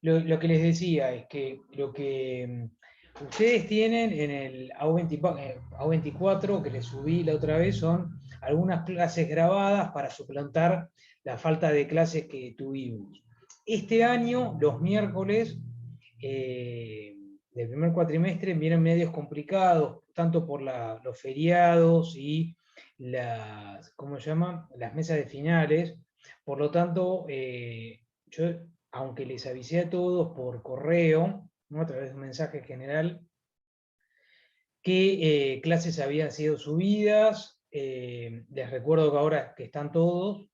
lo que les decía es que lo que ustedes tienen en el AU24 que les subí la otra vez son algunas clases grabadas para suplantar la falta de clases que tuvimos. Este año, los miércoles del primer cuatrimestre vienen medios complicados, tanto por los feriados y ¿cómo se llama? Las mesas de finales. Por lo tanto, yo, aunque les avisé a todos por correo, ¿no? A través de un mensaje general, qué clases habían sido subidas, les recuerdo que ahora que están todos,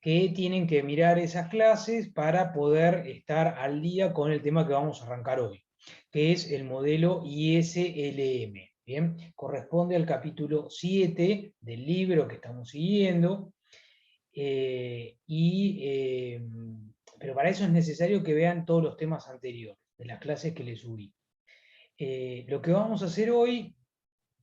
que tienen que mirar esas clases para poder estar al día con el tema que vamos a arrancar hoy, que es el modelo ISLM. ¿Bien? Corresponde al capítulo 7 del libro que estamos siguiendo, pero para eso es necesario que vean todos los temas anteriores, de las clases que les subí. Lo que vamos a hacer hoy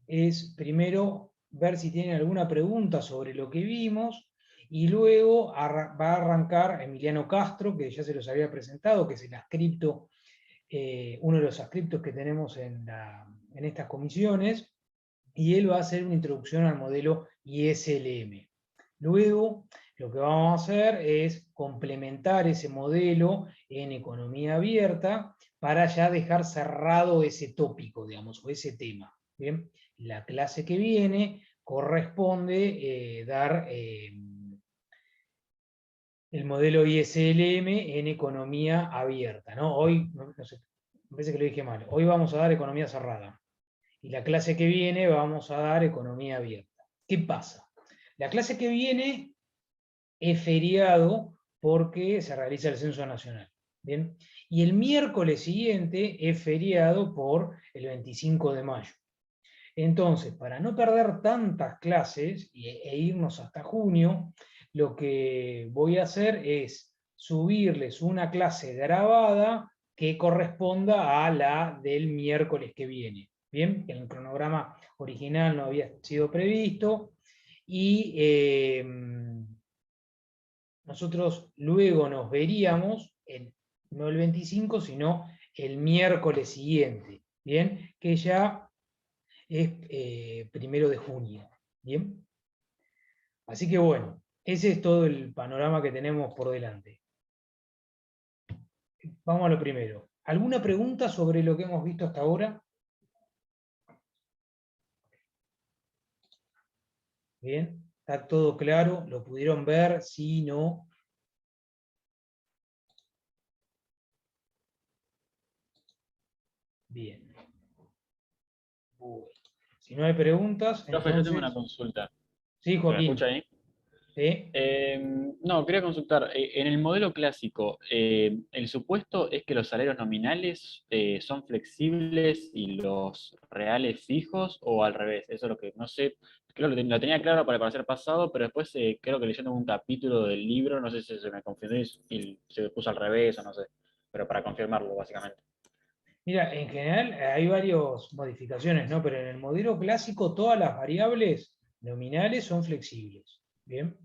es primero ver si tienen alguna pregunta sobre lo que vimos, y luego va a arrancar Emiliano Castro, que ya se los había presentado, que es el adscripto, uno de los adscriptos que tenemos en estas comisiones, y él va a hacer una introducción al modelo ISLM. Luego, lo que vamos a hacer es complementar ese modelo en economía abierta para ya dejar cerrado ese tópico, digamos, o ese tema. ¿Bien? La clase que viene corresponde dar el modelo ISLM en economía abierta, ¿no? Hoy, no sé, me parece que lo dije mal, hoy vamos a dar economía cerrada. Y la clase que viene vamos a dar economía abierta. ¿Qué pasa? La clase que viene es feriado porque se realiza el censo nacional. ¿Bien? Y el miércoles siguiente es feriado por el 25 de mayo. Entonces, para no perder tantas clases e irnos hasta junio, lo que voy a hacer es subirles una clase grabada que corresponda a la del miércoles que viene. Bien, en el cronograma original no había sido previsto, y nosotros luego nos veríamos, no el 25, sino el miércoles siguiente, ¿bien? Que ya es 1 de junio, ¿bien? Así que bueno, ese es todo el panorama que tenemos por delante. Vamos a lo primero. ¿Alguna pregunta sobre lo que hemos visto hasta ahora? Bien, está todo claro, lo pudieron ver, sí, no. Bien. Bueno. Si no hay preguntas, Profe, yo tengo una entonces... consulta. Sí, ¿Se me escucha Joaquín. ahí? ¿Sí? No, quería consultar. En el modelo clásico, ¿el supuesto es que los salarios nominales son flexibles y los reales fijos o al revés? Eso es lo que no sé. Creo que lo tenía claro para el parecer pasado, pero después creo que leyendo un capítulo del libro, no sé si se me confundió y se puso al revés o no sé. Pero para confirmarlo, básicamente. Mira, en general hay varias modificaciones, ¿no? Pero en el modelo clásico todas las variables nominales son flexibles. ¿Bien?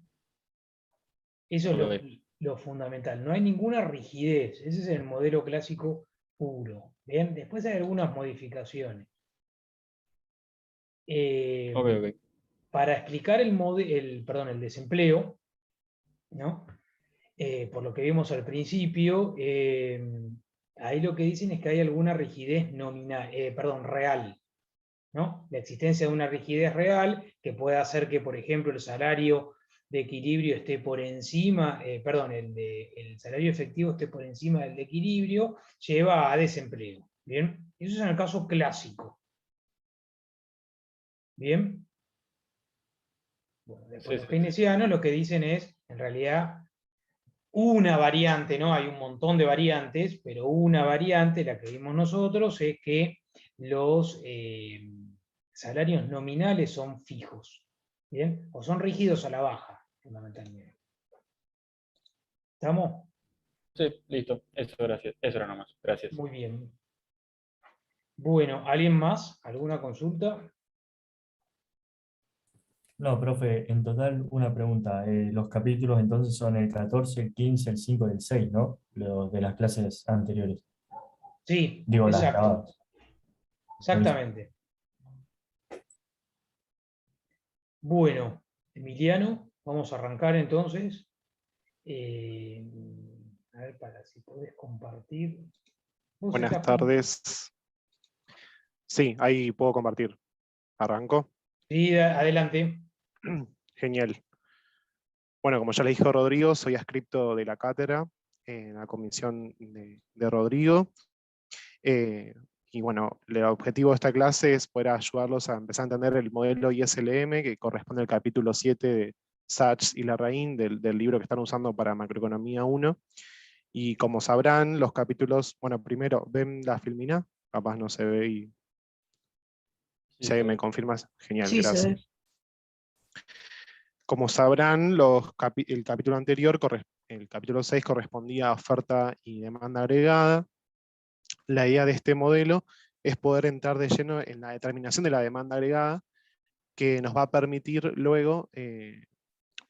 Eso es Ok, ok. lo fundamental. No hay ninguna rigidez. Ese es el modelo clásico puro. ¿Bien? Después hay algunas modificaciones. Eh, Ok, ok. para explicar el desempleo, ¿no? Por lo que vimos al principio, ahí lo que dicen es que hay alguna rigidez nominal, real, ¿no? La existencia de una rigidez real que puede hacer que, por ejemplo, el salario de equilibrio esté por encima, el salario efectivo esté por encima del de equilibrio, lleva a desempleo. ¿Bien? Eso es en el caso clásico. ¿Bien? Bueno, después Sí, los sí, sí. keynesianos lo que dicen es, en realidad, una variante, ¿no? Hay un montón de variantes, pero una variante, la que vimos nosotros, es que los salarios nominales son fijos, ¿bien? O son rígidos a la baja, fundamentalmente. ¿Estamos? Sí, listo. Eso, gracias. Eso era nomás. Gracias. Muy bien. Bueno, ¿alguien más? ¿Alguna consulta? No, profe, en total una pregunta. Los capítulos entonces son el 14, el 15, el 5 y el 6, ¿no? Los de las clases anteriores. Sí, Digo, las exacto, grabadas. Buenísimo. exactamente. Bueno, Emiliano, vamos a arrancar entonces. Eh, a ver, para si podés compartir. Vos Buenas estás tardes. Sí, ahí puedo compartir. ¿Arranco? Sí, adelante. Genial. Bueno, como ya le dijo Rodrigo, soy adscripto de la cátedra en la comisión de Rodrigo. Y bueno, el objetivo de esta clase es poder ayudarlos a empezar a entender el modelo ISLM, que corresponde al capítulo 7 de Sachs y Larraín, del libro que están usando para Macroeconomía 1. Y como sabrán, los capítulos, bueno, primero, ¿ven la filmina? Capaz no se ve y Sí, si se alguien me ve. confirma, genial, Sí, se ve. gracias. Como sabrán, el capítulo anterior, el capítulo 6, correspondía a oferta y demanda agregada. La idea de este modelo es poder entrar de lleno en la determinación de la demanda agregada, que nos va a permitir luego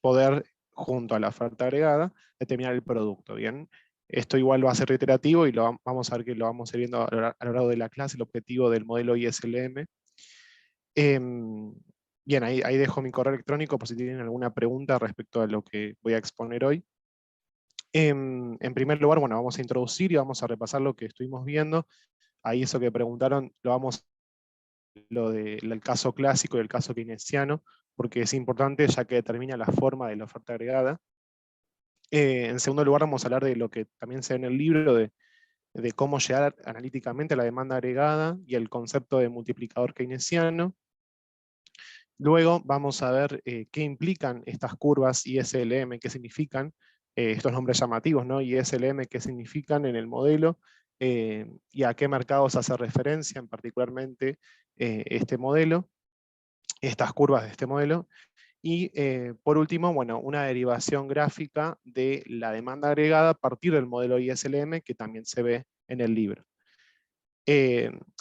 poder, junto a la oferta agregada, determinar el producto. ¿Bien? Esto igual va a ser reiterativo y vamos a ver que lo vamos a ir viendo a lo largo de la clase, el objetivo del modelo ISLM. Bien, ahí dejo mi correo electrónico por si tienen alguna pregunta respecto a lo que voy a exponer hoy. En primer lugar, bueno, vamos a introducir y vamos a repasar lo que estuvimos viendo. Ahí eso que preguntaron, lo del caso clásico y el caso keynesiano, porque es importante ya que determina la forma de la oferta agregada. En segundo lugar, vamos a hablar de lo que también se ve en el libro, de cómo llegar analíticamente a la demanda agregada y el concepto de multiplicador keynesiano. Luego vamos a ver qué implican estas curvas ISLM, qué significan estos nombres llamativos, ¿no? ISLM, qué significan en el modelo y a qué mercados hace referencia, en particularmente este modelo, estas curvas de este modelo. Y por último, bueno, una derivación gráfica de la demanda agregada a partir del modelo ISLM que también se ve en el libro.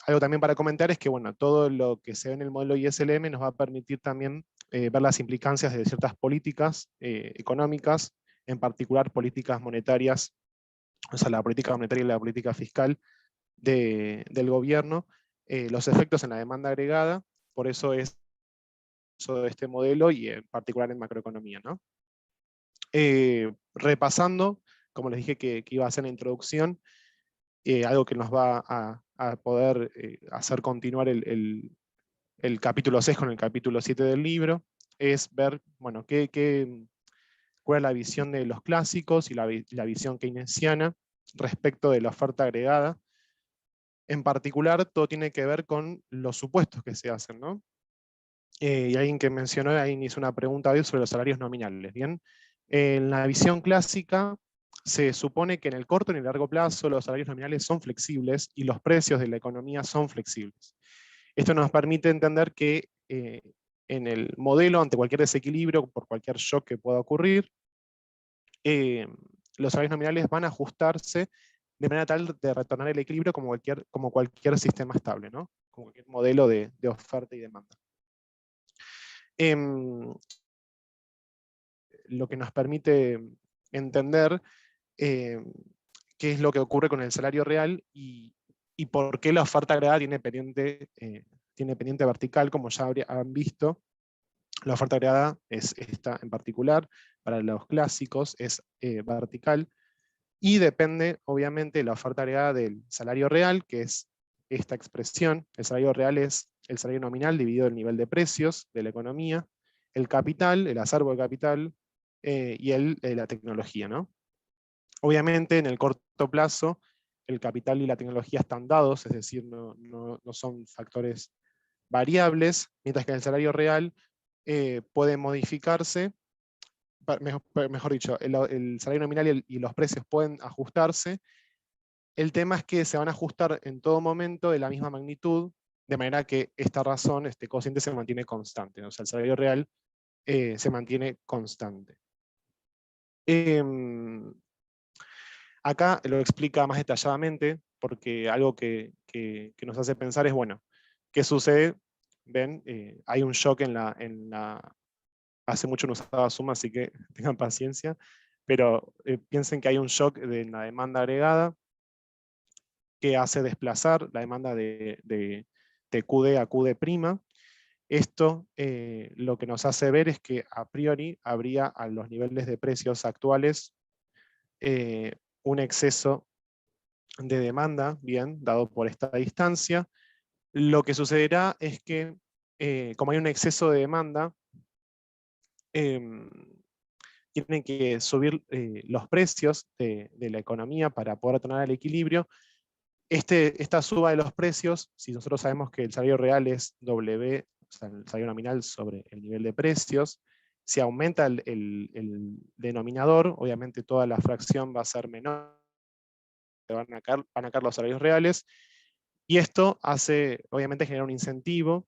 Algo también para comentar es que bueno, todo lo que se ve en el modelo ISLM nos va a permitir también ver las implicancias de ciertas políticas económicas, en particular políticas monetarias, o sea, la política monetaria y la política fiscal del gobierno, los efectos en la demanda agregada, por eso es de este modelo y en particular en macroeconomía, ¿no? Repasando, como les dije que iba a hacer la introducción, algo que nos va a poder hacer continuar el capítulo 6 con el capítulo 7 del libro, es ver, bueno, cuál es la visión de los clásicos y la visión keynesiana respecto de la oferta agregada. En particular, todo tiene que ver con los supuestos que se hacen, ¿no? Y alguien que mencionó, ahí hizo una pregunta hoy sobre los salarios nominales, ¿bien? En la visión clásica, se supone que en el corto y en el largo plazo los salarios nominales son flexibles y los precios de la economía son flexibles. Esto nos permite entender que en el modelo, ante cualquier desequilibrio, por cualquier shock que pueda ocurrir, los salarios nominales van a ajustarse de manera tal de retornar el equilibrio como cualquier sistema estable, ¿no? Como cualquier modelo de oferta y demanda. Lo que nos permite entender qué es lo que ocurre con el salario real y por qué la oferta agregada tiene pendiente vertical, como ya han visto. La oferta agregada es esta en particular, para los clásicos es vertical, y depende obviamente de la oferta agregada del salario real, que es esta expresión. El salario real es el salario nominal dividido el nivel de precios de la economía, el capital, el acervo de capital, y la tecnología, ¿no? Obviamente en el corto plazo el capital y la tecnología están dados, es decir, no son factores variables, mientras que el salario real puede modificarse, mejor dicho, el salario nominal y los precios pueden ajustarse. El tema es que se van a ajustar en todo momento de la misma magnitud, de manera que esta razón, este cociente se mantiene constante, o sea, el salario real se mantiene constante. Acá lo explica más detalladamente, porque algo que nos hace pensar es, bueno, ¿qué sucede? Ven, hay un shock en la hace mucho no usaba Zoom, así que tengan paciencia, pero piensen que hay un shock de la demanda agregada que hace desplazar la demanda de QD a QD'. Esto lo que nos hace ver es que a priori habría a los niveles de precios actuales un exceso de demanda, bien, dado por esta distancia. Lo que sucederá es que, como hay un exceso de demanda, tienen que subir los precios de la economía para poder tener el equilibrio. Esta suba de los precios, si nosotros sabemos que el salario real es W, o sea, el salario nominal sobre el nivel de precios, si aumenta el denominador, obviamente toda la fracción va a ser menor, van a caer los salarios reales, y esto hace, obviamente, generar un incentivo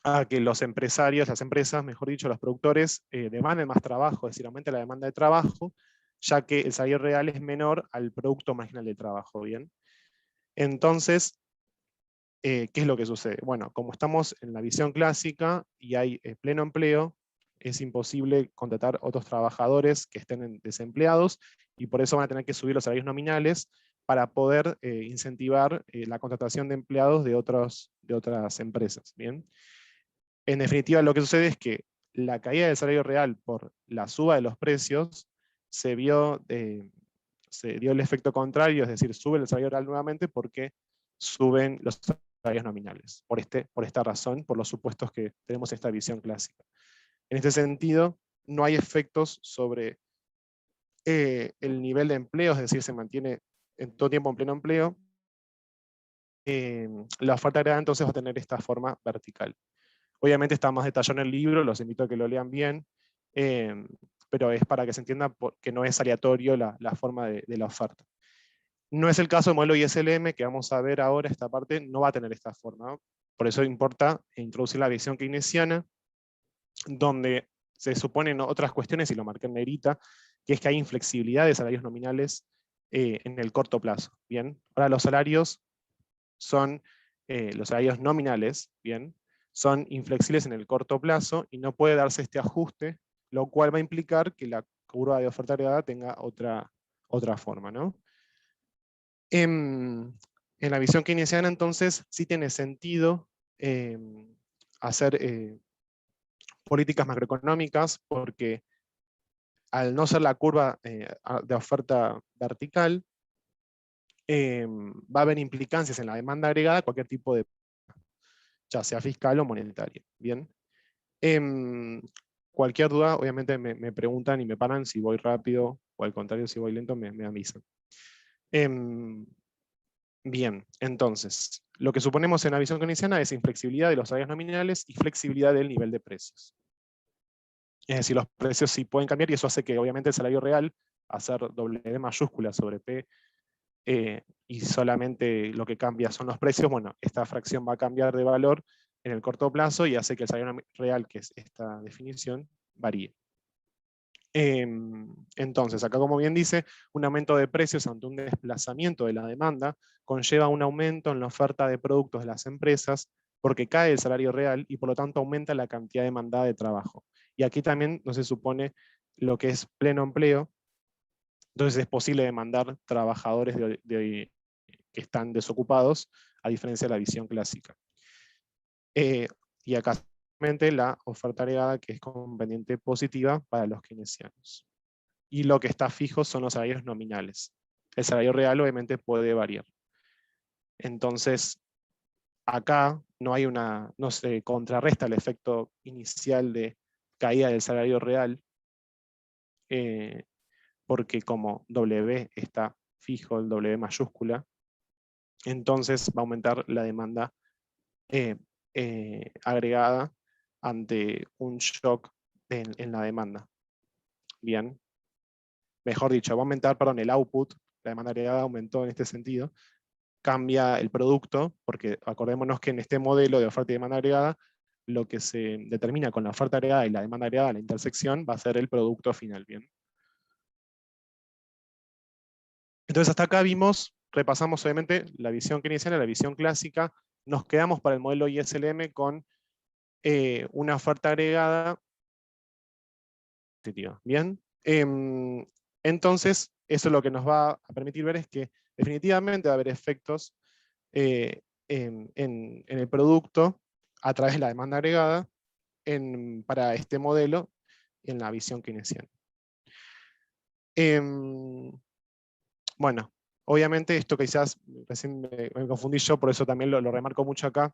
a que los empresarios, las empresas, mejor dicho, los productores, demanden más trabajo, es decir, aumenta la demanda de trabajo, ya que el salario real es menor al producto marginal de trabajo, ¿bien? Entonces, ¿qué es lo que sucede? Bueno, como estamos en la visión clásica y hay pleno empleo, es imposible contratar otros trabajadores que estén desempleados, y por eso van a tener que subir los salarios nominales para poder incentivar la contratación de empleados de otras empresas, ¿bien? En definitiva, lo que sucede es que la caída del salario real por la suba de los precios se dio el efecto contrario, es decir, sube el salario real nuevamente porque suben los salarios nominales, por esta razón, por los supuestos que tenemos en esta visión clásica. En este sentido, no hay efectos sobre el nivel de empleo, es decir, se mantiene en todo tiempo en pleno empleo. La oferta agregada entonces va a tener esta forma vertical. Obviamente está más detallado en el libro, los invito a que lo lean bien, pero es para que se entienda que no es aleatorio la forma de la oferta. No es el caso del modelo ISLM, que vamos a ver ahora, esta parte no va a tener esta forma, ¿no? Por eso importa introducir la visión keynesiana, donde se suponen otras cuestiones, y lo marqué en negrita, que es que hay inflexibilidad de salarios nominales en el corto plazo. Bien, ahora los salarios son los salarios nominales, bien, son inflexibles en el corto plazo y no puede darse este ajuste, lo cual va a implicar que la curva de oferta agregada tenga otra forma, ¿no? En la visión keynesiana, entonces, sí tiene sentido hacer políticas macroeconómicas, porque al no ser la curva de oferta vertical, va a haber implicancias en la demanda agregada, cualquier tipo de, ya sea fiscal o monetaria. Bien. Cualquier duda, obviamente me preguntan y me paran si voy rápido, o al contrario, si voy lento, me avisan. Bien, entonces, lo que suponemos en la visión keynesiana es inflexibilidad de los salarios nominales y flexibilidad del nivel de precios. Es decir, los precios sí pueden cambiar, y eso hace que obviamente el salario real, a ser W mayúscula sobre P, y solamente lo que cambia son los precios, bueno, esta fracción va a cambiar de valor en el corto plazo y hace que el salario real, que es esta definición, varíe. Entonces, acá, como bien dice, un aumento de precios ante un desplazamiento de la demanda conlleva un aumento en la oferta de productos de las empresas, porque cae el salario real y por lo tanto aumenta la cantidad demandada de trabajo. Y aquí también no se supone lo que es pleno empleo, entonces es posible demandar trabajadores que están desocupados, a diferencia de la visión clásica. Y acá la oferta agregada, que es con pendiente positiva para los keynesianos. Y lo que está fijo son los salarios nominales. El salario real obviamente puede variar. Entonces, acá no se contrarresta el efecto inicial de caída del salario real, porque como W está fijo, el W mayúscula, entonces va a aumentar la demanda agregada ante un shock en la demanda. Bien. Mejor dicho, va a aumentar, perdón, el output, la demanda agregada aumentó en este sentido, cambia el producto, porque acordémonos que en este modelo de oferta y demanda agregada, lo que se determina con la oferta agregada y la demanda agregada, la intersección, va a ser el producto final. Bien. Entonces hasta acá repasamos obviamente la visión keynesiana, la visión clásica, nos quedamos para el modelo ISLM con una oferta agregada competitiva. Bien, entonces eso lo que nos va a permitir ver es que definitivamente va a haber efectos en el producto a través de la demanda agregada para este modelo en la visión keynesiana. Bueno, obviamente esto quizás recién me confundí yo, por eso también lo remarco mucho acá,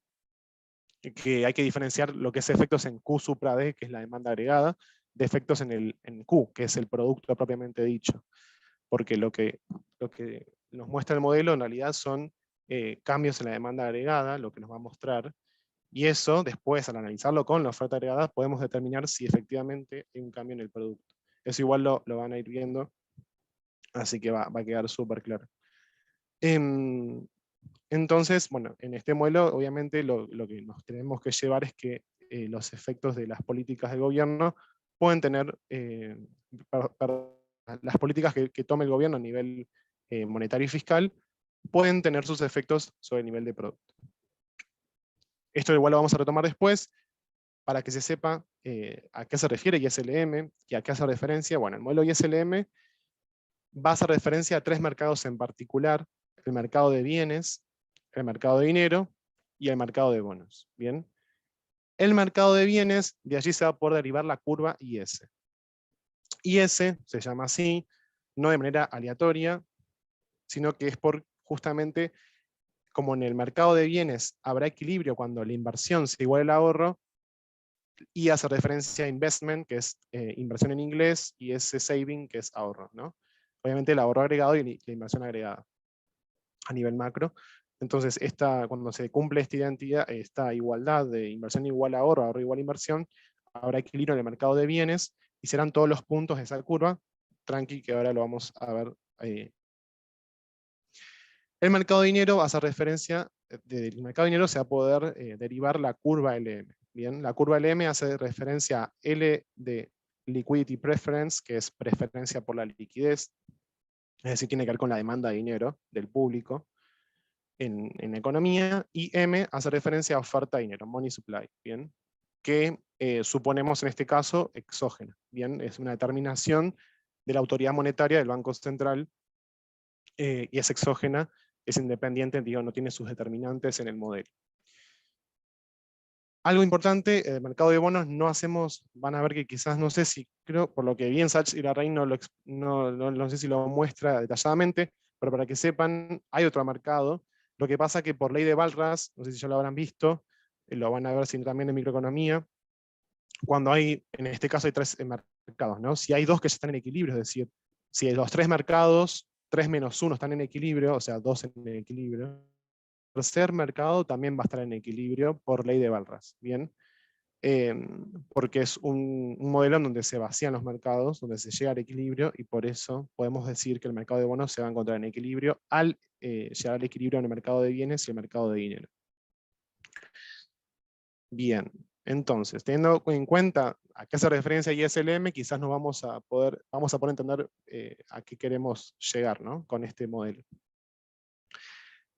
que hay que diferenciar lo que es efectos en Q supra D, que es la demanda agregada, de efectos en Q, que es el producto propiamente dicho. Porque lo que nos muestra el modelo en realidad son cambios en la demanda agregada, lo que nos va a mostrar, y eso después, al analizarlo con la oferta agregada, podemos determinar si efectivamente hay un cambio en el producto. Eso igual lo van a ir viendo, así que va a quedar súper claro. Entonces, bueno, en este modelo obviamente lo que nos tenemos que llevar es que los efectos de las políticas del gobierno pueden tener, las políticas que tome el gobierno a nivel monetario y fiscal, pueden tener sus efectos sobre el nivel de producto. Esto igual lo vamos a retomar después, para que se sepa a qué se refiere ISLM y a qué hace referencia. Bueno, el modelo ISLM va a hacer referencia a 3 mercados en particular: el mercado de bienes, el mercado de dinero y el mercado de bonos. Bien, el mercado de bienes, de allí se va a poder derivar la curva IS. IS se llama así, no de manera aleatoria, sino que es por justamente, como en el mercado de bienes habrá equilibrio cuando la inversión se iguala al ahorro, y hace referencia a investment, que es inversión en inglés, y ese saving, que es ahorro, ¿no? Obviamente el ahorro agregado y la inversión agregada a nivel macro. Entonces, cuando se cumple esta igualdad de inversión igual a ahorro, ahorro igual a inversión, habrá equilibrio en el mercado de bienes, y serán todos los puntos de esa curva, tranqui, que ahora lo vamos a ver. El mercado de dinero hace referencia, del mercado de dinero se va a poder derivar la curva LM. Bien, la curva LM hace referencia a L de liquidity preference, que es preferencia por la liquidez, es decir, tiene que ver con la demanda de dinero del público en economía, y M hace referencia a oferta de dinero, money supply, ¿bien? Que suponemos en este caso exógena, ¿bien? Es una determinación de la autoridad monetaria del Banco Central, y es exógena, es independiente, digo, no tiene sus determinantes en el modelo. Algo importante, el mercado de bonos no hacemos, van a ver que quizás, no sé si, creo, por lo que bien Sachs y Larraín no sé si lo muestra detalladamente, pero para que sepan, hay otro mercado. Lo que pasa que por ley de Walras, no sé si ya lo habrán visto, lo van a ver también en microeconomía, cuando hay, en este caso hay 3 mercados, ¿no? Si hay 2 que ya están en equilibrio, es decir, si los 3 mercados, 3 menos 1 están en equilibrio, o sea, 2 en equilibrio, el tercer mercado también va a estar en equilibrio por ley de Walras, ¿bien? Porque es un modelo en donde se vacían los mercados, donde se llega al equilibrio, y por eso podemos decir que el mercado de bonos se va a encontrar en equilibrio al llegar al equilibrio en el mercado de bienes y el mercado de dinero. Bien, entonces, teniendo en cuenta a qué hace referencia ISLM, quizás nos vamos a poder entender a qué queremos llegar, ¿no? Con este modelo.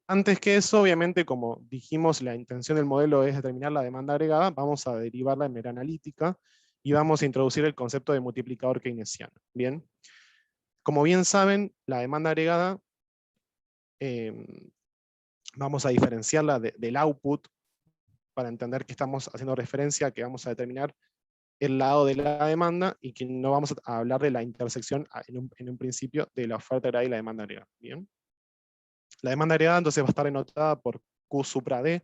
Antes que eso, obviamente, como dijimos, la intención del modelo es determinar la demanda agregada, vamos a derivarla en mera analítica y vamos a introducir el concepto de multiplicador keynesiano. Bien, como bien saben, la demanda agregada vamos a diferenciarla del output para entender que estamos haciendo referencia, que vamos a determinar el lado de la demanda y que no vamos a hablar de la intersección en un principio de la oferta agregada y la demanda agregada. Bien. La demanda agregada entonces va a estar denotada por Q supra D,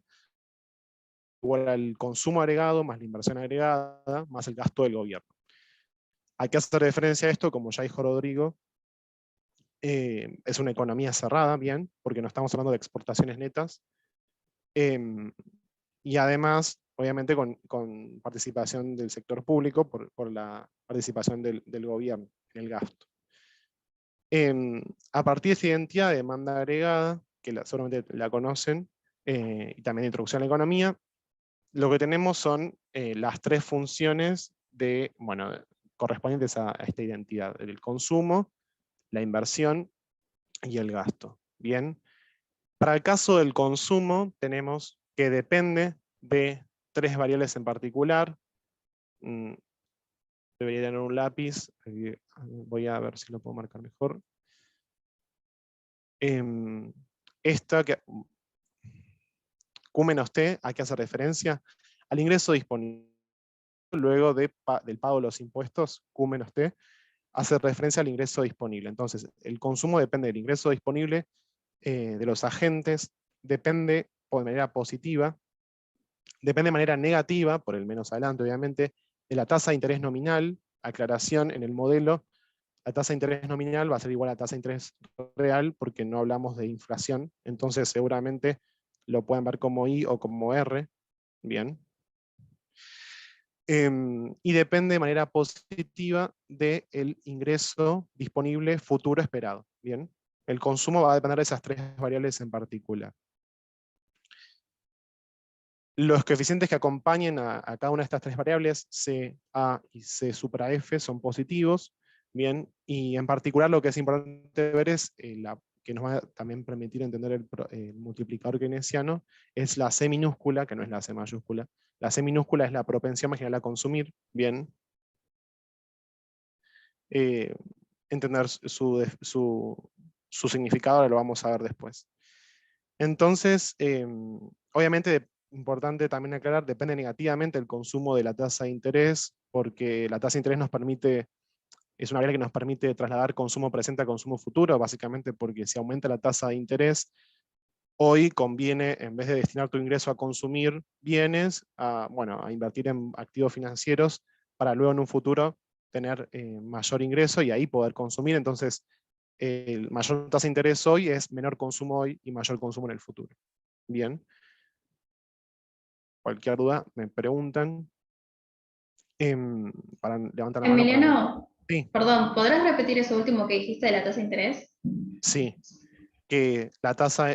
igual al consumo agregado, más la inversión agregada, más el gasto del gobierno. ¿A qué hace referencia a esto? Como ya dijo Rodrigo, es una economía cerrada, bien, porque no estamos hablando de exportaciones netas, y además, obviamente, con participación del sector público, por la participación del gobierno en el gasto. A partir de esta identidad de demanda agregada, que seguramente la conocen, y también de introducción a la economía, lo que tenemos son las 3 funciones correspondientes a esta identidad: el consumo, la inversión y el gasto. Bien, para el caso del consumo tenemos que depende de 3 variables en particular. debería tener un lápiz. Voy a ver si lo puedo marcar mejor. Esta que Q-T, ¿a qué hace referencia? Al ingreso disponible. Luego del pago de los impuestos, Q-T, hace referencia al ingreso disponible. Entonces, el consumo depende del ingreso disponible de los agentes, depende de manera positiva, depende de manera negativa, por el menos adelante obviamente, de la tasa de interés nominal. Aclaración, en el modelo, la tasa de interés nominal va a ser igual a la tasa de interés real porque no hablamos de inflación, entonces seguramente lo pueden ver como I o como R. Bien. Y depende de manera positiva del ingreso disponible futuro esperado. Bien. El consumo va a depender de esas tres variables en particular. Los coeficientes que acompañen a cada una de estas tres variables, C, A y C supra F, son positivos. Bien, y en particular lo que es importante ver es, que nos va a también permitir entender el multiplicador keynesiano, es la C minúscula, que no es la C mayúscula. La C minúscula es la propensión marginal a consumir. Bien. Entender su significado ahora lo vamos a ver después. Entonces, obviamente, importante también aclarar, depende negativamente el consumo de la tasa de interés, porque la tasa de interés es una variable que nos permite trasladar consumo presente a consumo futuro, básicamente porque si aumenta la tasa de interés, hoy conviene, en vez de destinar tu ingreso a consumir bienes, a invertir en activos financieros, para luego en un futuro tener mayor ingreso y ahí poder consumir. Entonces, el mayor tasa de interés hoy es menor consumo hoy y mayor consumo en el futuro. Bien. Cualquier duda me preguntan. Para levantar la mano. Emiliano, Sí, perdón, ¿podrás repetir eso último que dijiste de la tasa de interés? sí. Que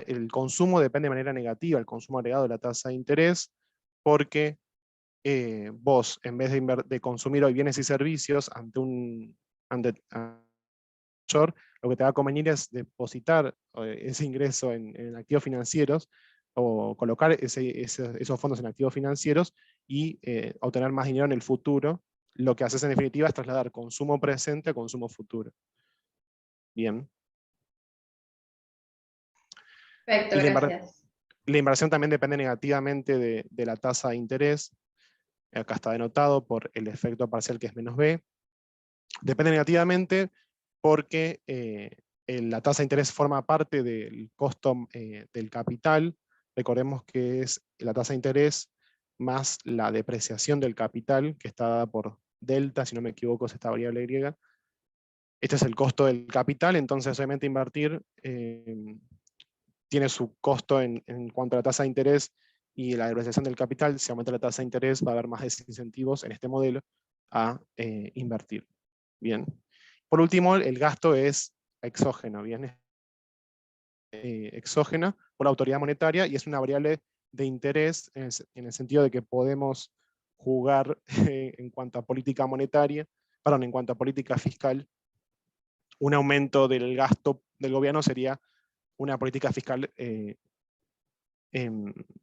el consumo depende de manera negativa, el consumo agregado de la tasa de interés, porque vos, en vez de consumir hoy bienes y servicios ante mayor, lo que te va a convenir es depositar ese ingreso en activos financieros, o colocar esos fondos en activos financieros y obtener más dinero en el futuro. Lo que haces en definitiva es trasladar consumo presente a consumo futuro. Bien. Perfecto, Y gracias. la inversión también depende negativamente de la tasa de interés. Acá está denotado por el efecto parcial, que es menos B. Depende negativamente porque la tasa de interés forma parte del costo del capital. Recordemos que es la tasa de interés más la depreciación del capital, que está dada por delta, si no me equivoco es esta variable griega. Este es el costo del capital, entonces obviamente invertir tiene su costo en cuanto a la tasa de interés y la depreciación del capital. Si aumenta la tasa de interés va a haber más desincentivos en este modelo a invertir. Bien. Por último, el gasto es exógeno, ¿bien? Exógena por la autoridad monetaria y es una variable de interés en el sentido de que podemos jugar en cuanto a política monetaria, perdón, en cuanto a política fiscal. Un aumento del gasto del gobierno sería una política fiscal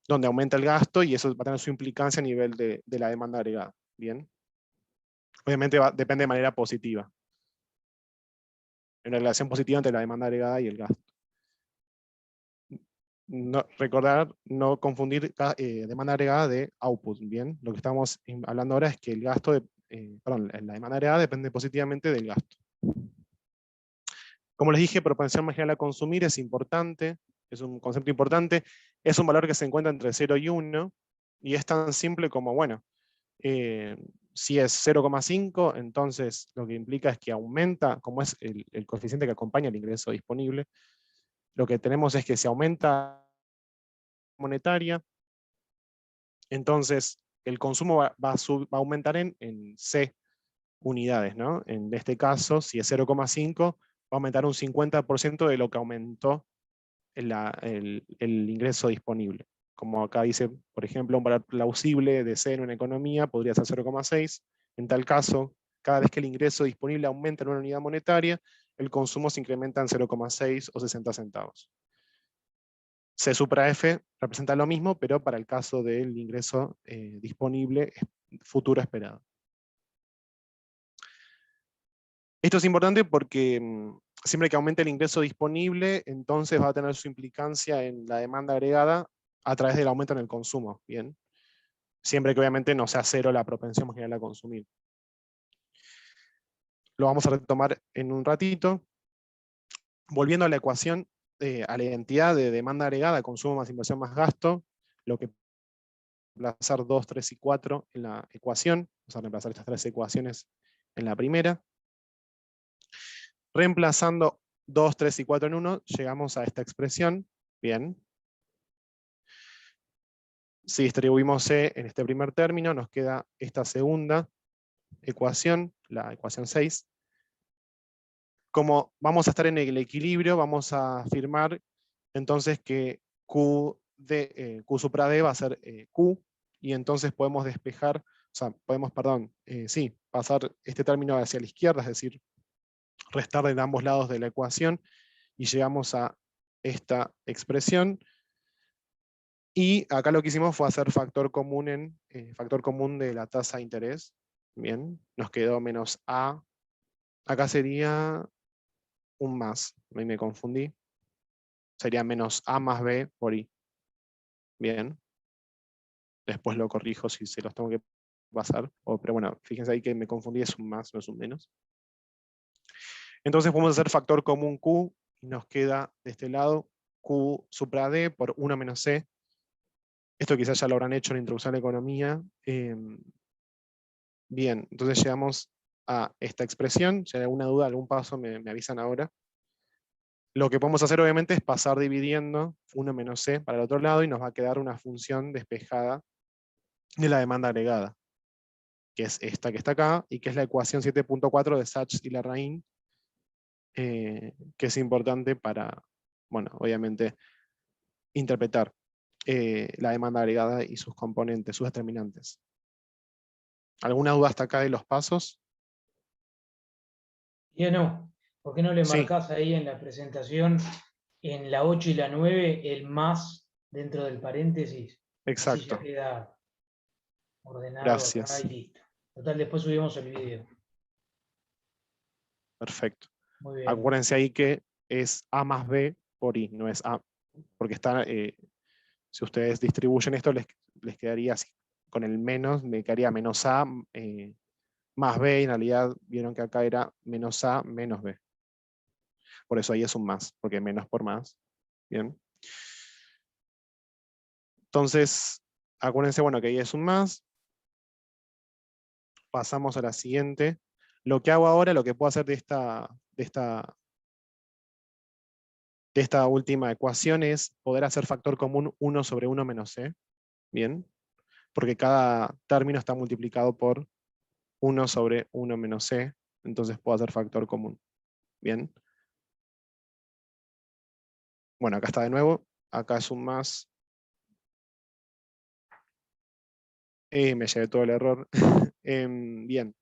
donde aumenta el gasto y eso va a tener su implicancia a nivel de la demanda agregada. Bien. Obviamente depende de manera positiva. En una relación positiva entre la demanda agregada y el gasto. Recordar, no confundir demanda agregada de output. Bien, lo que estamos hablando ahora es que el gasto, la demanda agregada depende positivamente del gasto. Como les dije, propensión marginal a consumir es importante, es un concepto importante, es un valor que se encuentra entre 0 y 1, y es tan simple como, bueno, si es 0,5, entonces lo que implica es que aumenta, como es el coeficiente que acompaña el ingreso disponible, lo que tenemos es que si aumenta monetaria, entonces el consumo va a aumentar en C unidades, ¿no? En este caso, si es 0,5, va a aumentar un 50% de lo que aumentó el ingreso disponible. Como acá dice, por ejemplo, un valor plausible de C en una economía podría ser 0,6. En tal caso, cada vez que el ingreso disponible aumenta en una unidad monetaria, el consumo se incrementa en 0,6 o 60 centavos. C supra F representa lo mismo, pero para el caso del ingreso disponible futuro esperado. Esto es importante porque siempre que aumente el ingreso disponible, entonces va a tener su implicancia en la demanda agregada a través del aumento en el consumo, ¿bien? Siempre que obviamente no sea cero la propensión marginal a consumir. Lo vamos a retomar en un ratito. Volviendo a la ecuación, a la identidad de demanda agregada, consumo más inversión más gasto, lo que reemplazar 2, 3 y 4 en la ecuación, vamos a reemplazar estas tres ecuaciones en la primera. Reemplazando 2, 3 y 4 en 1, llegamos a esta expresión. Bien. Si distribuimos C en este primer término, nos queda esta segunda ecuación, la ecuación 6. Como vamos a estar en el equilibrio, vamos a afirmar entonces que Q supra D va a ser Q, y entonces podemos despejar, o sea, podemos, perdón, pasar este término hacia la izquierda, es decir, restar de ambos lados de la ecuación, y llegamos a esta expresión. Y acá lo que hicimos fue hacer factor común de la tasa de interés. Bien, nos quedó menos A. Acá sería un más, ahí me confundí. Sería menos A más B por I. Bien. Después lo corrijo si se los tengo que pasar. Pero bueno, fíjense ahí que me confundí, es un más, no es un menos. Entonces podemos hacer factor común Q, y nos queda de este lado Q supra D por 1 menos C. Esto quizás ya lo habrán hecho en la introducción a la economía. Bien, entonces llegamos a esta expresión. Si hay alguna duda, algún paso, me avisan ahora. Lo que podemos hacer obviamente es pasar dividiendo 1 menos C para el otro lado, y nos va a quedar una función despejada de la demanda agregada, que es esta que está acá, y que es la ecuación 7.4 de Sachs y Larraín, que es importante para, bueno, obviamente, interpretar la demanda agregada y sus componentes, sus determinantes. ¿Alguna duda hasta acá de los pasos? Ya no. ¿Por qué no le Sí, marcás ahí en la presentación, en la 8 y la 9, el más dentro del paréntesis? Así ya exacto. queda ordenado acá Gracias. y listo. Total, después subimos el video. Perfecto. Muy bien. Acuérdense ahí que es A más B por I, no es A, porque está, si ustedes distribuyen esto, les quedaría así, con el menos, me quedaría menos A más B, y en realidad vieron que acá era menos A menos B. Por eso ahí es un más, porque menos por más. Bien. Entonces, acuérdense, bueno, que ahí es un más. Pasamos a la siguiente. Lo que hago ahora, lo que puedo hacer de esta última ecuación es poder hacer factor común 1 sobre 1 menos C. Bien. Porque cada término está multiplicado por 1 sobre 1 menos C. Entonces puedo hacer factor común. Bien. Bueno, acá está de nuevo. Acá es un más. Me llevé todo el error. Bien.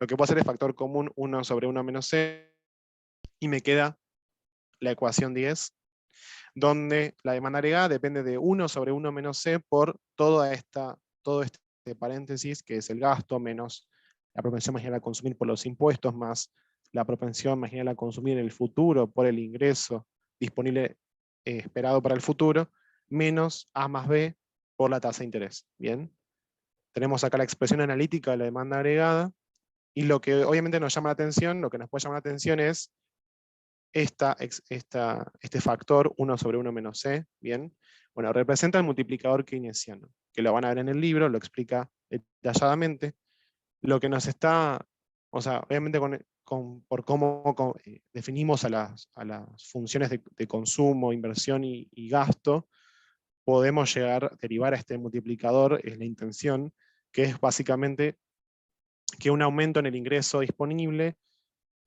Lo que puedo hacer es factor común 1 sobre 1 menos C. Y me queda la ecuación 10, donde la demanda agregada depende de 1 sobre 1 menos C por todo este paréntesis, que es el gasto, menos la propensión marginal a consumir por los impuestos, más la propensión marginal a consumir en el futuro por el ingreso disponible esperado para el futuro, menos A más B por la tasa de interés. Bien. Tenemos acá la expresión analítica de la demanda agregada, y lo que obviamente nos llama la atención, lo que nos puede llamar la atención es este factor 1 sobre 1 menos C, ¿bien? Bueno, representa el multiplicador keynesiano, que lo van a ver en el libro, lo explica detalladamente. Lo que nos está, o sea, obviamente por cómo definimos a las funciones de consumo, inversión y gasto, podemos derivar a este multiplicador, es la intención, que es básicamente que un aumento en el ingreso disponible,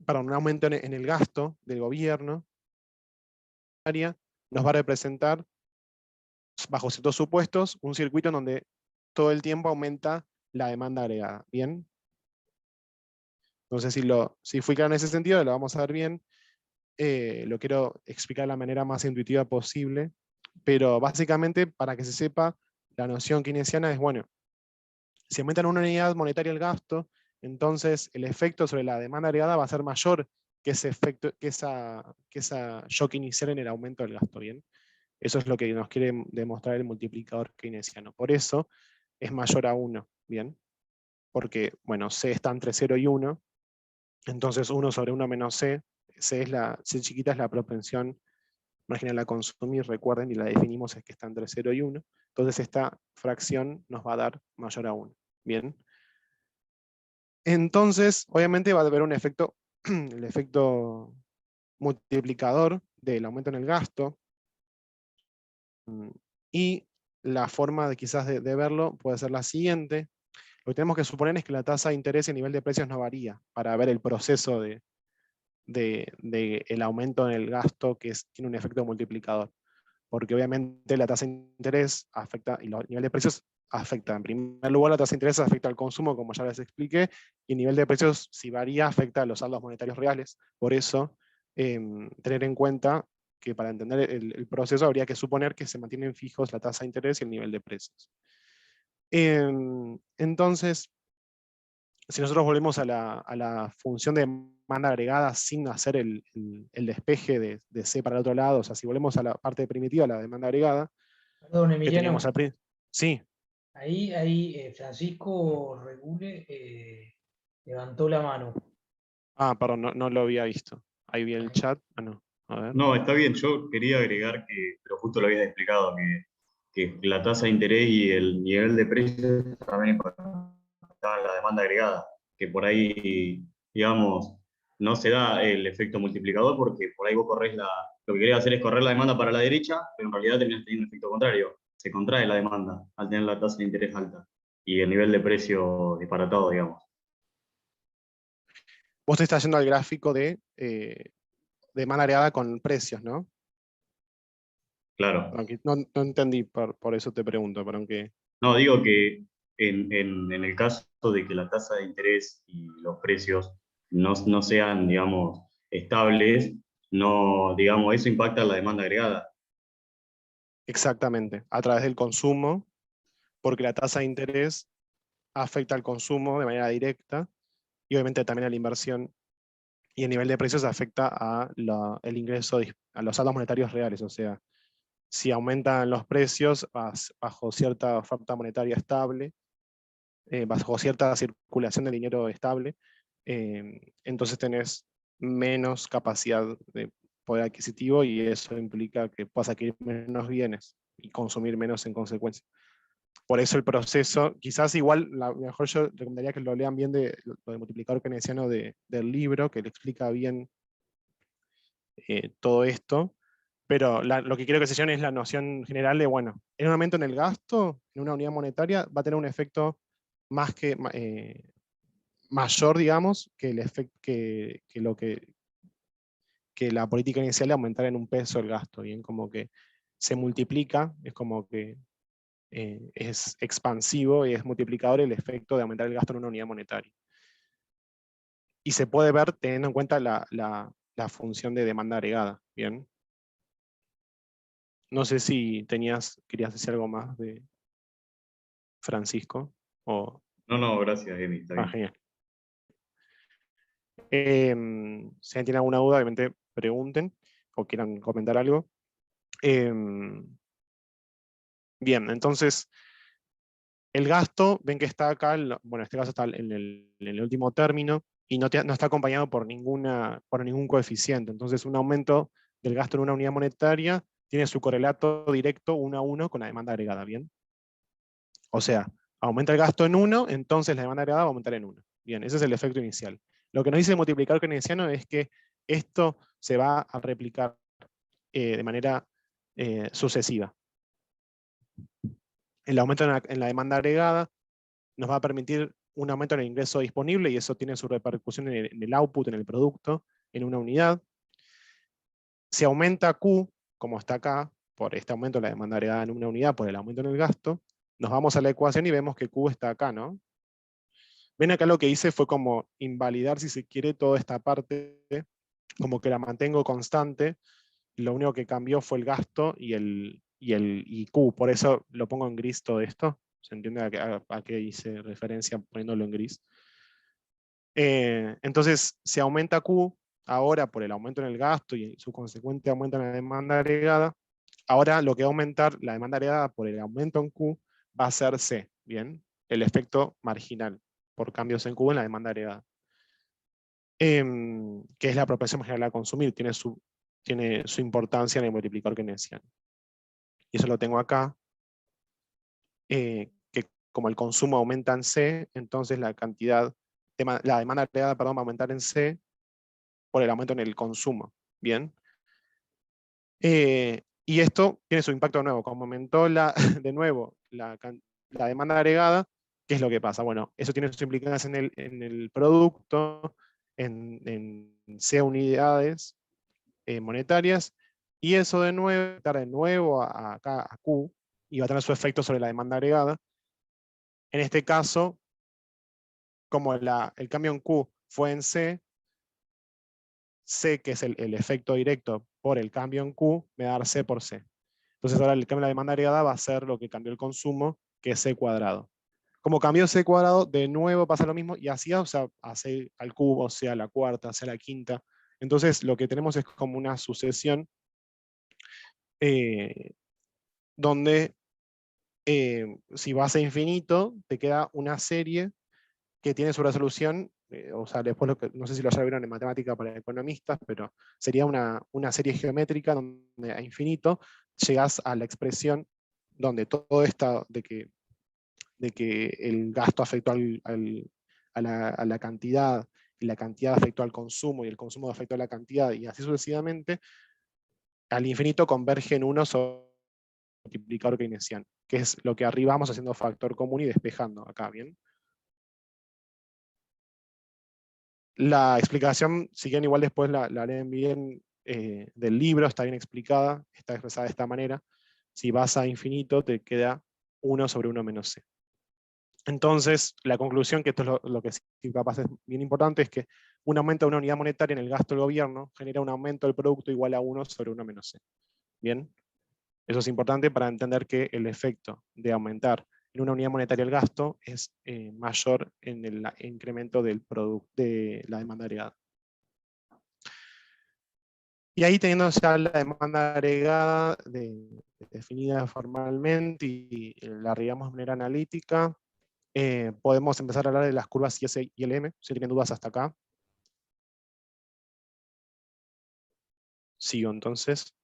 un aumento en el gasto del gobierno, nos va a representar, bajo ciertos supuestos, un circuito en donde todo el tiempo aumenta la demanda agregada. ¿Bien? No sé si fui claro en ese sentido, lo vamos a ver bien. Lo quiero explicar de la manera más intuitiva posible, pero básicamente, para que se sepa, la noción keynesiana es, bueno, si aumenta en una unidad monetaria el gasto, Entonces, el efecto sobre la demanda agregada va a ser mayor que ese efecto, que esa shock inicial en el aumento del gasto, ¿bien? Eso es lo que nos quiere demostrar el multiplicador keynesiano. Por eso es mayor a 1, ¿bien? Porque, bueno, C está entre 0 y 1, entonces 1 sobre 1 menos C, C chiquita es la propensión marginal a consumir, recuerden, y la definimos es que está entre 0 y 1, entonces esta fracción nos va a dar mayor a 1, ¿bien? Entonces, obviamente va a haber un efecto, el efecto multiplicador del aumento en el gasto, y la forma de quizás de verlo puede ser la siguiente. Lo que tenemos que suponer es que la tasa de interés y el nivel de precios no varía, para ver el proceso de el aumento en el gasto tiene un efecto multiplicador. Porque obviamente la tasa de interés afecta, y el nivel de precios afecta. En primer lugar, la tasa de interés afecta al consumo, como ya les expliqué, y el nivel de precios, si varía, afecta a los saldos monetarios reales. Por eso, tener en cuenta que para entender el proceso habría que suponer que se mantienen fijos la tasa de interés y el nivel de precios. Entonces, si nosotros volvemos a la función de demanda agregada sin hacer el despeje de C para el otro lado, o sea, si volvemos a la parte primitiva, la demanda agregada, Perdón, que teníamos Emiliano, al principio. Sí, ahí Francisco Regule levantó la mano. perdón, no lo había visto. Ahí vi el chat. No, a ver. No, está bien, yo quería agregar que, pero justo lo habías explicado, que la tasa de interés y el nivel de precios también impactaban la demanda agregada, que por ahí, digamos, no se da el efecto multiplicador porque por ahí vos lo que querés hacer es correr la demanda para la derecha, pero en realidad terminás teniendo un efecto contrario, se contrae la demanda al tener la tasa de interés alta y el nivel de precio disparatado, digamos. Vos te estás yendo al gráfico de demanda agregada con precios, ¿no? Claro. No entendí, por eso te pregunto, pero aunque... No, digo que en el caso de que la tasa de interés y los precios no sean, digamos, estables, no, digamos, eso impacta la demanda agregada. Exactamente, a través del consumo, porque la tasa de interés afecta al consumo de manera directa, y obviamente también a la inversión, y el nivel de precios afecta el ingreso, a los saldos monetarios reales, o sea, si aumentan los precios bajo cierta oferta monetaria estable, bajo cierta circulación de dinero estable, entonces tenés menos capacidad de poder adquisitivo y eso implica que puedas adquirir menos bienes y consumir menos en consecuencia. Por eso el proceso, quizás igual, mejor yo recomendaría que lo lean bien lo de multiplicador keynesiano del libro, que le explica bien todo esto, pero lo que quiero que se lleven es la noción general de, bueno, en un aumento en el gasto, en una unidad monetaria, va a tener un efecto más que mayor, digamos, que el efecto que la política inicial de aumentar en un peso el gasto, bien, como que se multiplica, es como que es expansivo y es multiplicador el efecto de aumentar el gasto en una unidad monetaria. Y se puede ver teniendo en cuenta la función de demanda agregada, bien. No sé si querías decir algo más de Francisco. No, gracias, Emi, está bien. Genial. Si alguien tiene alguna duda, obviamente pregunten o quieran comentar algo. Bien, entonces, el gasto, ven que está acá, bueno, en este caso está en el último término, y no está acompañado por ningún coeficiente. Entonces, un aumento del gasto en una unidad monetaria tiene su correlato directo 1 a 1 con la demanda agregada, ¿bien? O sea, aumenta el gasto en 1, entonces la demanda agregada va a aumentar en 1. Bien, ese es el efecto inicial. Lo que nos dice el multiplicador keynesiano es que esto se va a replicar de manera sucesiva. El aumento en la demanda agregada nos va a permitir un aumento en el ingreso disponible y eso tiene su repercusión en el output, en el producto, en una unidad. Si aumenta Q, como está acá, por este aumento de la demanda agregada en una unidad, por el aumento en el gasto, nos vamos a la ecuación y vemos que Q está acá, ¿no? Ven acá lo que hice fue como invalidar, si se quiere, toda esta parte, como que la mantengo constante, lo único que cambió fue el gasto y Q, por eso lo pongo en gris todo esto. ¿Se entiende a qué hice referencia poniéndolo en gris? Entonces, si aumenta Q, ahora por el aumento en el gasto y su consecuente aumento en la demanda agregada, ahora lo que va a aumentar la demanda agregada por el aumento en Q va a ser C, ¿bien? El efecto marginal por cambios en Q en la demanda agregada. Que es la propensión marginal a consumir, tiene su importancia en el multiplicador keynesiano. Y eso lo tengo acá, que como el consumo aumenta en C, entonces la demanda agregada, perdón, va a aumentar en C por el aumento en el consumo, ¿bien? Y esto tiene su impacto de nuevo, como aumentó de nuevo la demanda agregada, ¿qué es lo que pasa? Bueno, eso tiene sus implicancias en el producto, en C unidades monetarias, y eso de nuevo, acá a Q, y va a tener su efecto sobre la demanda agregada. En este caso, como el cambio en Q fue en C, que es el efecto directo por el cambio en Q, me va a dar C por C. Entonces ahora el cambio de la demanda agregada va a ser lo que cambió el consumo, que es C cuadrado. Como cambió C cuadrado, de nuevo pasa lo mismo, y así, o sea, a C al cubo, sea la cuarta, sea la quinta. Entonces lo que tenemos es como una sucesión donde si vas a infinito, te queda una serie que tiene su resolución, o sea, después no sé si lo ya vieron en matemática para economistas, pero sería una serie geométrica donde a infinito llegas a la expresión donde todo esto de que el gasto afectó a la cantidad, y la cantidad afectó al consumo, y el consumo afectó a la cantidad, y así sucesivamente, al infinito converge en uno sobre el multiplicador keynesiano, que es lo que arriba vamos haciendo factor común y despejando acá, ¿bien? La explicación, si quieren igual después la leen bien del libro, está bien explicada, está expresada de esta manera. Si vas a infinito, te queda 1 sobre 1 menos C. Entonces, la conclusión, que esto es lo que sí capaz es bien importante, es que un aumento de una unidad monetaria en el gasto del gobierno genera un aumento del producto igual a 1 sobre 1 menos C. ¿Bien? Eso es importante para entender que el efecto de aumentar en una unidad monetaria el gasto es mayor en el incremento del producto de la demanda agregada. Y ahí, teniendo ya la demanda agregada definida formalmente y la agregamos de manera analítica, podemos empezar a hablar de las curvas IS y LM, si tienen dudas hasta acá. Sigo entonces.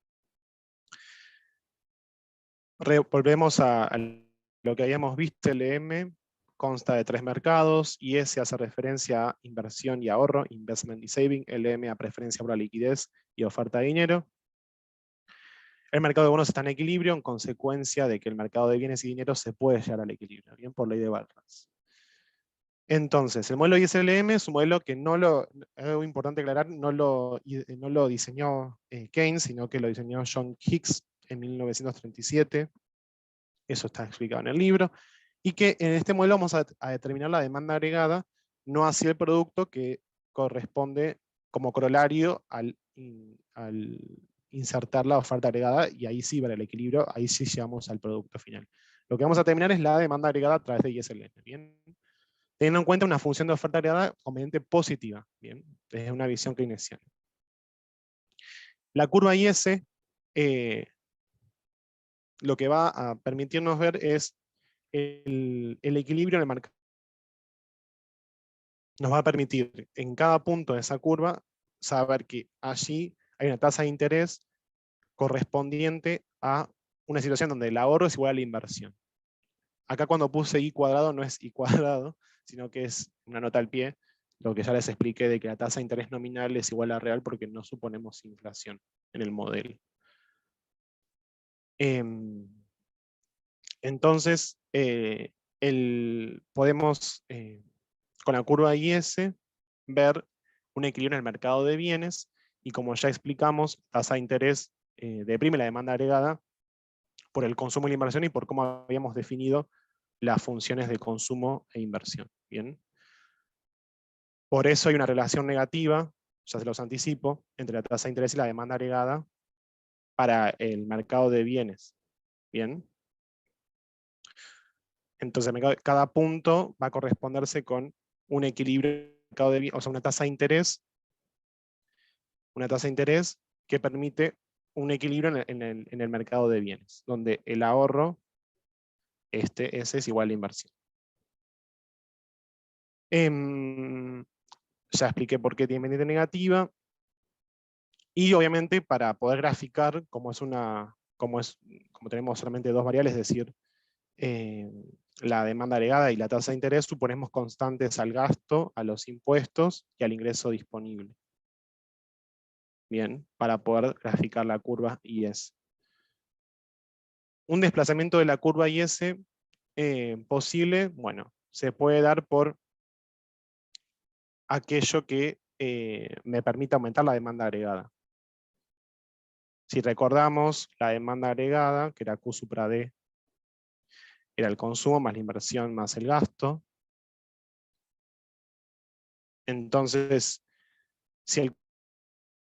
Volvemos a lo que habíamos visto. LM consta de 3 mercados, IS hace referencia a inversión y ahorro, investment y saving, LM a preferencia por la liquidez y oferta de dinero. El mercado de bonos está en equilibrio en consecuencia de que el mercado de bienes y dinero se puede llegar al equilibrio, bien, por ley de Barras. Entonces, el modelo ISLM es un modelo que es algo importante aclarar, no lo diseñó Keynes, sino que lo diseñó John Hicks en 1937. Eso está explicado en el libro. Y que en este modelo vamos a determinar la demanda agregada, no así el producto, que corresponde como corolario al insertar la oferta agregada, y ahí sí, para el equilibrio, ahí sí llegamos al producto final. Lo que vamos a terminar es la demanda agregada a través de ISLM, ¿bien? Teniendo en cuenta una función de oferta agregada conveniente positiva, ¿bien? Desde una visión keynesiana. La curva IS lo que va a permitirnos ver es el equilibrio en el mercado. Nos va a permitir en cada punto de esa curva saber que allí hay una tasa de interés correspondiente a una situación donde el ahorro es igual a la inversión. Acá cuando puse I cuadrado no es I cuadrado, sino que es una nota al pie, lo que ya les expliqué de que la tasa de interés nominal es igual a real porque no suponemos inflación en el modelo. Entonces, podemos, con la curva IS, ver un equilibrio en el mercado de bienes, y como ya explicamos, tasa de interés deprime la demanda agregada por el consumo y la inversión y por cómo habíamos definido las funciones de consumo e inversión. ¿Bien? Por eso hay una relación negativa, ya se los anticipo, entre la tasa de interés y la demanda agregada para el mercado de bienes. ¿Bien? Entonces cada punto va a corresponderse con un equilibrio mercado de bienes, o sea, una tasa de interés que permite un equilibrio en el mercado de bienes, donde el ahorro, ese es igual a la inversión. Ya expliqué por qué tiene pendiente negativa. Y obviamente para poder graficar, como tenemos solamente dos variables, es decir, la demanda agregada y la tasa de interés, suponemos constantes al gasto, a los impuestos y al ingreso disponible. Bien, para poder graficar la curva IS. Un desplazamiento de la curva IS posible, bueno, se puede dar por aquello que me permita aumentar la demanda agregada. Si recordamos, la demanda agregada, que era Q supra D, era el consumo más la inversión más el gasto. Entonces, si el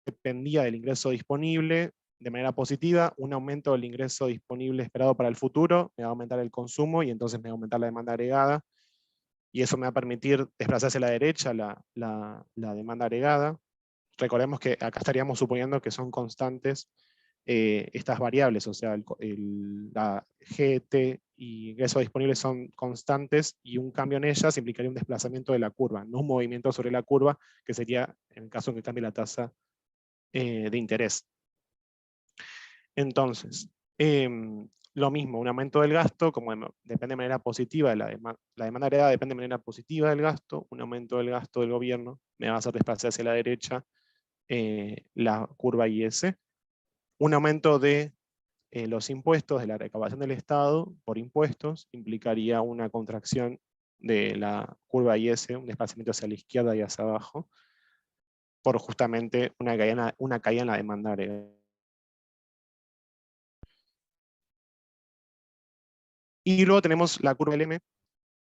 dependía del ingreso disponible, de manera positiva, un aumento del ingreso disponible esperado para el futuro me va a aumentar el consumo y entonces me va a aumentar la demanda agregada. Y eso me va a permitir desplazarse a la derecha la demanda agregada. Recordemos que acá estaríamos suponiendo que son constantes estas variables, o sea, la GT y ingreso disponible son constantes y un cambio en ellas implicaría un desplazamiento de la curva, no un movimiento sobre la curva, que sería en el caso en que cambie la tasa de interés. Entonces, lo mismo, un aumento del gasto, como depende de manera positiva, la demanda agregada depende de manera positiva del gasto, un aumento del gasto del gobierno me va a hacer desplazar hacia la derecha la curva IS. Un aumento de los impuestos, de la recaudación del Estado por impuestos, implicaría una contracción de la curva IS, un desplazamiento hacia la izquierda y hacia abajo, por justamente una caída en la demanda agregada. Y luego tenemos la curva LM,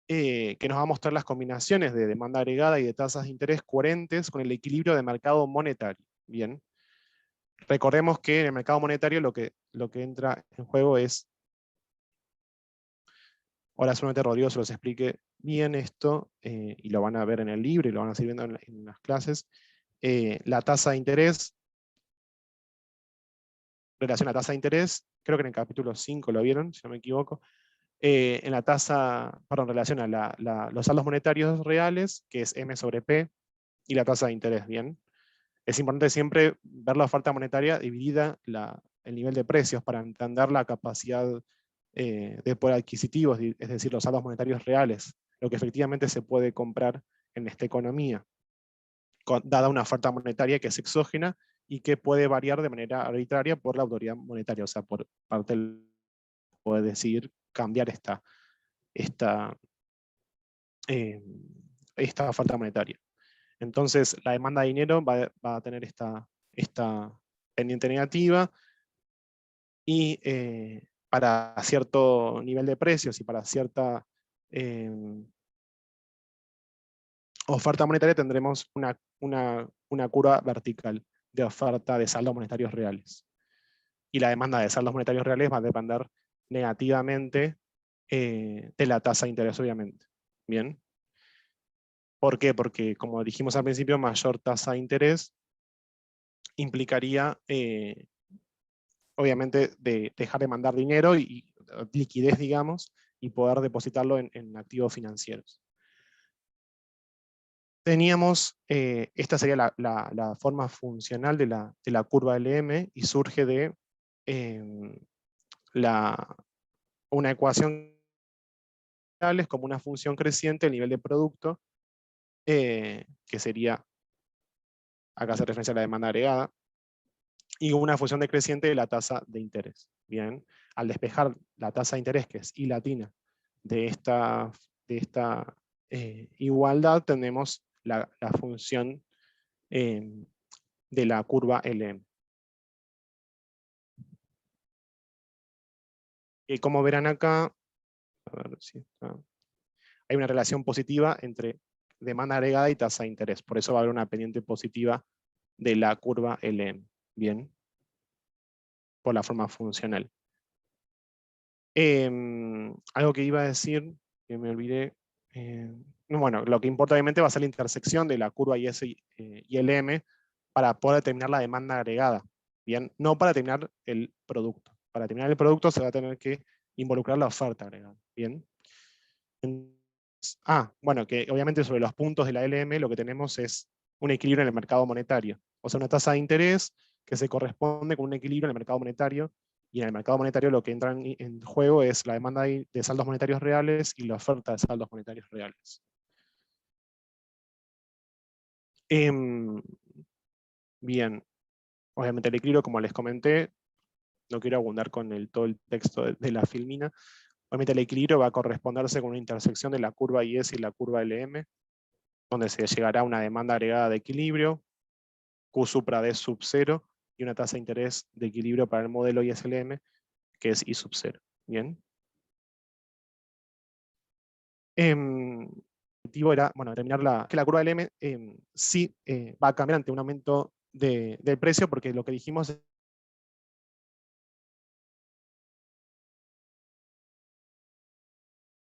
que nos va a mostrar las combinaciones de demanda agregada y de tasas de interés coherentes con el equilibrio de mercado monetario. Bien. Recordemos que en el mercado monetario lo que entra en juego es, ahora solamente Rodrigo se los explique bien esto, y lo van a ver en el libro y lo van a seguir viendo en las clases, la tasa de interés, relación a tasa de interés, creo que en el capítulo 5 lo vieron, si no me equivoco, en la tasa, perdón, relación a los saldos monetarios reales, que es M sobre P, y la tasa de interés, ¿bien? Es importante siempre ver la oferta monetaria dividida el nivel de precios para entender la capacidad de poder adquisitivo, es decir, los saldos monetarios reales, lo que efectivamente se puede comprar en esta economía, dada una oferta monetaria que es exógena y que puede variar de manera arbitraria por la autoridad monetaria, o sea, por parte del puede decidir cambiar esta oferta monetaria. Entonces, la demanda de dinero va a tener esta pendiente negativa y para cierto nivel de precios y para cierta oferta monetaria tendremos una curva vertical de oferta de saldos monetarios reales. Y la demanda de saldos monetarios reales va a depender negativamente de la tasa de interés, obviamente. Bien. ¿Por qué? Porque, como dijimos al principio, mayor tasa de interés implicaría, obviamente, dejar de mandar dinero y liquidez, digamos, y poder depositarlo en activos financieros. Teníamos, esta sería la forma funcional de la curva LM y surge de una ecuación como una función creciente del nivel de producto, que sería, acá se referencia a la demanda agregada, y una función decreciente de la tasa de interés. Bien, al despejar la tasa de interés, que es I latina, de esta igualdad, tenemos la función de la curva LM. Y como verán acá, a ver si está, hay una relación positiva entre demanda agregada y tasa de interés. Por eso va a haber una pendiente positiva de la curva LM. Bien, por la forma funcional. Algo que iba a decir, que me olvidé, bueno, lo que importa obviamente va a ser la intersección de la curva IS y LM para poder determinar la demanda agregada, ¿bien? No para determinar el producto. Para determinar el producto se va a tener que involucrar la oferta agregada, ¿bien? Bueno, que obviamente sobre los puntos de la LM lo que tenemos es un equilibrio en el mercado monetario. O sea, una tasa de interés que se corresponde con un equilibrio en el mercado monetario, y en el mercado monetario lo que entra en juego es la demanda de saldos monetarios reales y la oferta de saldos monetarios reales. Bien, obviamente el equilibrio, como les comenté, no quiero abundar con todo el texto de la filmina. Obviamente el equilibrio va a corresponderse con una intersección de la curva IS y la curva LM, donde se llegará a una demanda agregada de equilibrio, Q supra D sub 0, y una tasa de interés de equilibrio para el modelo ISLM, que es I sub 0. Bien. El objetivo era, bueno, determinar que la curva LM sí va a cambiar ante un aumento del precio, porque lo que dijimos